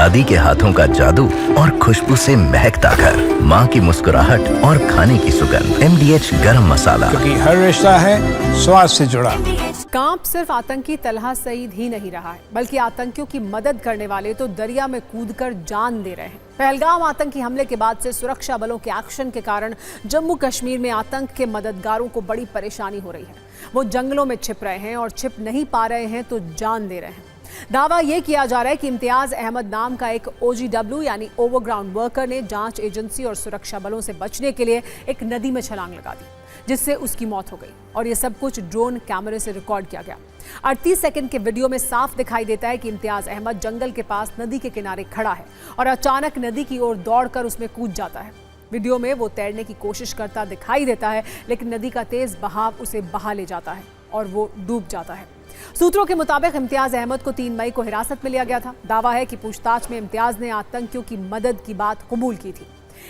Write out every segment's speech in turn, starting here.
दादी के हाथों का जादू और खुशबू से महकता घर, माँ की मुस्कुराहट और खाने की सुगंध। MDH गरम मसाला, क्योंकि हर रिश्ता है स्वाद से जुड़ा। कांप सिर्फ आतंकी तलहा सईद ही नहीं रहा है, बल्कि आतंकियों की मदद करने वाले तो दरिया में कूदकर जान दे रहे हैं। पहलगाम आतंकी हमले के बाद से सुरक्षा बलों के एक्शन के कारण जम्मू कश्मीर में आतंक के मददगारों को बड़ी परेशानी हो रही है। वो जंगलों में छिप रहे हैं और छिप नहीं पा रहे हैं तो जान दे रहे हैं। दावा यह किया जा रहा है कि इम्तियाज अहमद नाम का एक OGW यानी ओवरग्राउंड वर्कर ने जांच एजेंसी और सुरक्षा बलों से बचने के लिए एक नदी में छलांग लगा दी, जिससे उसकी मौत हो गई। और ये सब कुछ ड्रोन कैमरे से रिकॉर्ड किया गया। 38 सेकंड के वीडियो में साफ दिखाई देता है कि इम्तियाज अहमद जंगल के पास नदी के किनारे खड़ा है और अचानक नदी की ओर दौड़कर उसमें कूद जाता है। वीडियो में वो तैरने की कोशिश करता दिखाई देता है, लेकिन नदी का तेज बहाव उसे बहा ले जाता है और वो डूब जाता है। सूत्रों के मुताबिक इम्तियाज अहमद को 3 मई को हिरासत में लिया गया था। दावा है कि पूछताछ में इम्तियाज ने आतंकियों की मदद की बात कबूल की थी।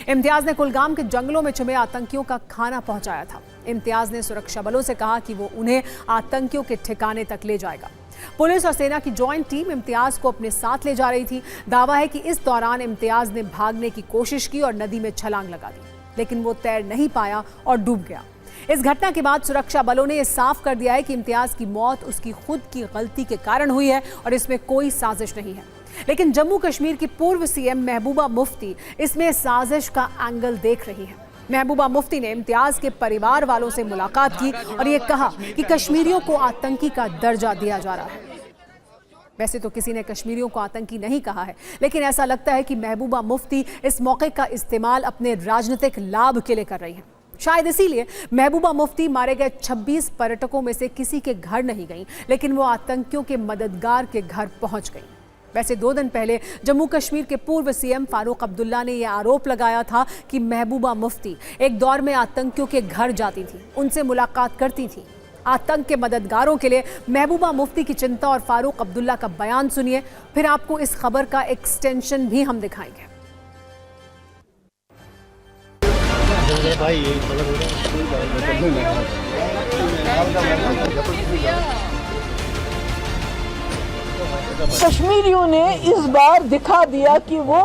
इम्तियाज ने कुलगाम के जंगलों में छुपे आतंकियों का खाना पहुंचाया था। इम्तियाज ने सुरक्षा बलों से कहा कि वो उन्हें आतंकियों के ठिकाने तक ले जाएगा। पुलिस और सेना की जॉइंट टीम इम्तियाज को अपने साथ ले जा रही थी। दावा है कि इस दौरान इम्तियाज ने भागने की कोशिश की और नदी में छलांग लगा दी, लेकिन वो तैर नहीं पाया और डूब गया। इस घटना के बाद सुरक्षा बलों ने यह साफ कर दिया है कि इम्तियाज की मौत उसकी खुद की गलती के कारण हुई है और इसमें कोई साजिश नहीं है। लेकिन जम्मू कश्मीर की पूर्व CM महबूबा मुफ्ती इसमें साजिश का एंगल देख रही हैं। महबूबा मुफ्ती ने इम्तियाज के परिवार वालों से मुलाकात की और ये कहा कि कश्मीरियों को आतंकी का दर्जा दिया जा रहा है। वैसे तो किसी ने कश्मीरियों को आतंकी नहीं कहा है, लेकिन ऐसा लगता है कि महबूबा मुफ्ती इस मौके का इस्तेमाल अपने राजनीतिक लाभ के लिए कर रही हैं। शायद इसीलिए महबूबा मुफ्ती मारे गए 26 पर्यटकों में से किसी के घर नहीं गईं, लेकिन वो आतंकियों के मददगार के घर पहुंच गईं। वैसे 2 दिन पहले जम्मू कश्मीर के पूर्व CM फारूक अब्दुल्ला ने यह आरोप लगाया था कि महबूबा मुफ्ती एक दौर में आतंकियों के घर जाती थी, उनसे मुलाकात करती थी। आतंक के मददगारों के लिए महबूबा मुफ्ती की चिंता और फारूक अब्दुल्ला का बयान सुनिए, फिर आपको इस खबर का एक्सटेंशन भी हम दिखाएंगे। कश्मीरियों ने इस बार दिखा दिया कि वो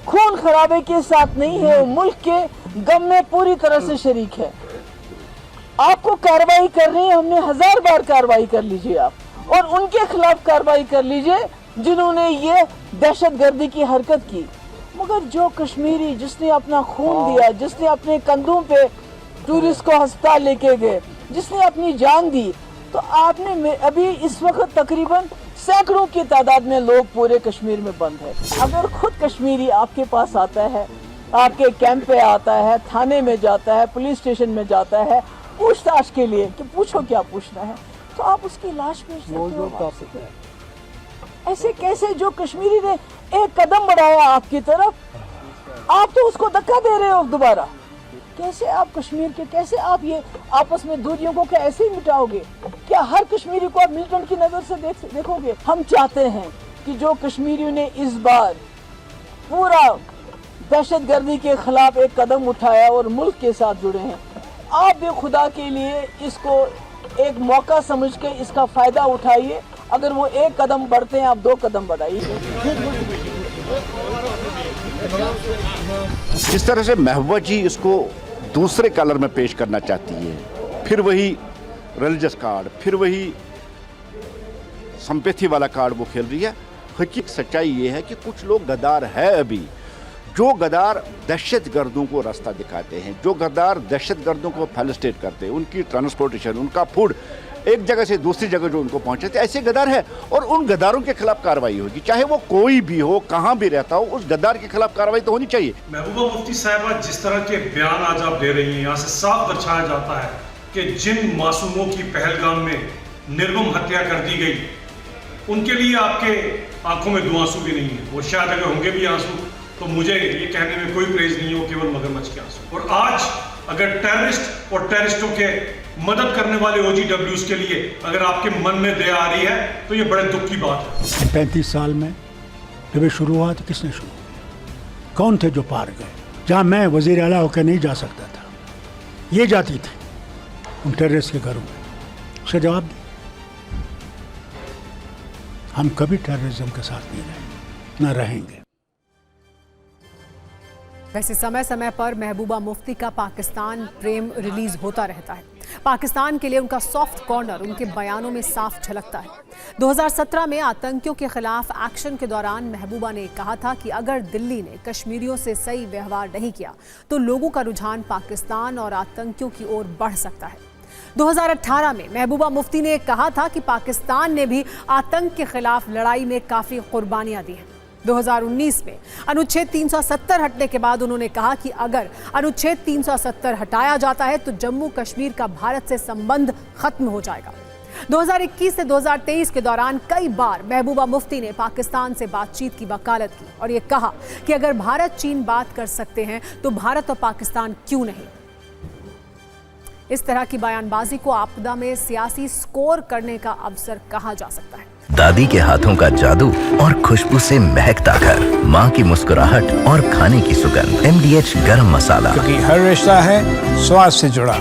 खून खराबे के साथ नहीं है, वो मुल्क के गम में पूरी तरह से शरीक है। आपको कार्रवाई करनी है, हमने 1000 बार कार्रवाई कर लीजिए आप, और उनके खिलाफ कार्रवाई कर लीजिए जिन्होंने ये दहशतगर्दी की हरकत की। मगर जो कश्मीरी जिसने अपना खून दिया, जिसने अपने कंधों पे टूरिस्ट को अस्पताल लेके गए, जिसने अपनी जान दी, तो आपने अभी इस वक्त तकरीबन सैकड़ों की तादाद में लोग पूरे कश्मीर में बंद है। अगर खुद कश्मीरी आपके पास आता है, आपके कैंप पे आता है, थाने में जाता है, पुलिस स्टेशन में जाता है पूछताछ के लिए कि पूछो क्या पूछना है, तो आप उसकी लाश भेज सकते हो। ऐसे कैसे जो कश्मीरी ने एक कदम बढ़ाया आपकी तरफ, आप तो उसको धक्का दे रहे हो दोबारा। कैसे आप कश्मीर के, कैसे आप ये आपस में दूरियों को क्या ऐसे ही मिटाओगे? क्या हर कश्मीरी को आप मिलिटेंट की नजर से देखोगे? हम चाहते हैं कि जो कश्मीरियों ने इस बार पूरा दहशतगर्दी के खिलाफ एक कदम उठाया और मुल्क के साथ जुड़े हैं, आप भी खुदा के लिए इसको एक मौका समझ के इसका फायदा उठाइए। अगर वो एक कदम बढ़ते हैं, आप 2 कदम बढ़ाइए। जिस तरह से महबूबा जी इसको दूसरे कलर में पेश करना चाहती है, फिर वही रिलीजियस कार्ड, फिर वही संपत्ति वाला कार्ड वो खेल रही है। हकीकत सच्चाई ये है कि कुछ लोग गद्दार है अभी, जो गद्दार दहशतगर्दों को रास्ता दिखाते हैं, जो गद्दार दहशतगर्दों को फैसिलिटेट करते हैं, उनकी ट्रांसपोर्टेशन, उनका फूड एक जगह से दूसरी जगह जो उनको पहुंचाते, ऐसे गद्दार है। और उन गद्दारों के खिलाफ कार्रवाई होगी, चाहे वो कोई भी हो, कहां भी रहता हो, उस गद्दार के खिलाफ कार्रवाई तो होनी चाहिए। महबूबा मुफ्ती साहिबा, जिस तरह के बयान आज आप दे रही हैं, यहाँ से साफ दर्शाया जाता है कि जिन मासूमों की पहलगाम में निर्मम हत्या कर दी गई, उनके लिए आपके आंखों में 2 आंसू भी नहीं है। वो शायद अगर होंगे भी आंसू तो मुझे ये कहने में कोई प्रेज नहीं हो, केवल मगरमच्छ के आंसू। और आज अगर टेररिस्ट और टेररिस्टों के मदद करने वाले OGWs के लिए अगर आपके मन में दया आ रही है, तो ये बड़े दुख की बात है। 35 साल में जब ये शुरू हुआ तो किसने शुरू, कौन थे जो पार गए? जहाँ मैं वजीर आला होकर नहीं जा सकता था, ये जाती थी उन टेररिस्ट के घरों में। उसका जवाब दें, हम कभी टेररिज्म के साथ नहीं रहे। न रहेंगे। वैसे समय समय पर महबूबा मुफ्ती का पाकिस्तान प्रेम रिलीज होता रहता है। पाकिस्तान के लिए उनका सॉफ्ट कॉर्नर उनके बयानों में साफ झलकता है। 2017 में आतंकियों के खिलाफ एक्शन के दौरान महबूबा ने कहा था कि अगर दिल्ली ने कश्मीरियों से सही व्यवहार नहीं किया तो लोगों का रुझान पाकिस्तान और आतंकियों की ओर बढ़ सकता है। 2018 में महबूबा मुफ्ती ने कहा था कि पाकिस्तान ने भी आतंक के खिलाफ लड़ाई में काफी कुर्बानियां दी हैं। 2019 में अनुच्छेद 370 हटने के बाद उन्होंने कहा कि अगर अनुच्छेद 370 हटाया जाता है तो जम्मू कश्मीर का भारत से संबंध खत्म हो जाएगा। 2021 से 2023 के दौरान कई बार महबूबा मुफ्ती ने पाकिस्तान से बातचीत की वकालत की और ये कहा कि अगर भारत चीन बात कर सकते हैं तो भारत और पाकिस्तान क्यों नहीं। इस तरह की बयानबाजी को आपदा में सियासी स्कोर करने का अवसर कहा जा सकता है। दादी के हाथों का जादू और खुशबू से महकता घर, माँ की मुस्कुराहट और खाने की सुगंध, MDH गरम मसाला। क्योंकि हर रिश्ता है स्वाद से जुड़ा।